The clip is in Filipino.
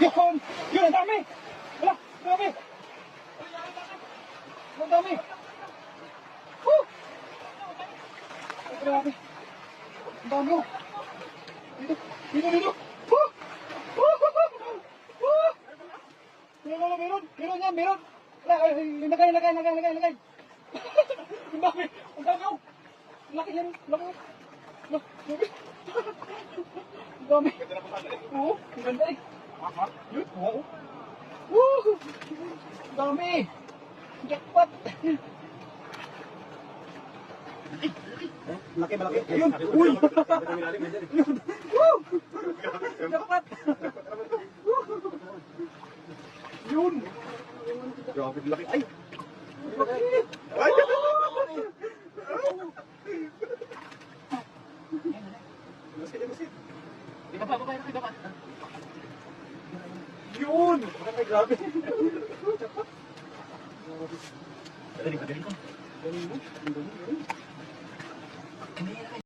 Yun! Yun, ang dami! Wala, grabe! Ang dami! Woo! Grabe! Ang dami oh! Dito! Dito! Dito! Woo! Woo! Woo! Wala, meron! Meron yan! Meron! Lagay! Ang dami! Ang dami oh! Laki yan! Laki! Laki! Ang dami! Oo! Ang ganda eh! Yun! Oo! Woo! Ang dami! Jackpot! Laki malaki. Ayun! Uy! Woo! Jackpot! Yun! Grabe laki. Ay! Ay! Ibaba. Yun! Ay, grabe. Jackpot! Galing ko. Galing mo? Ang galing.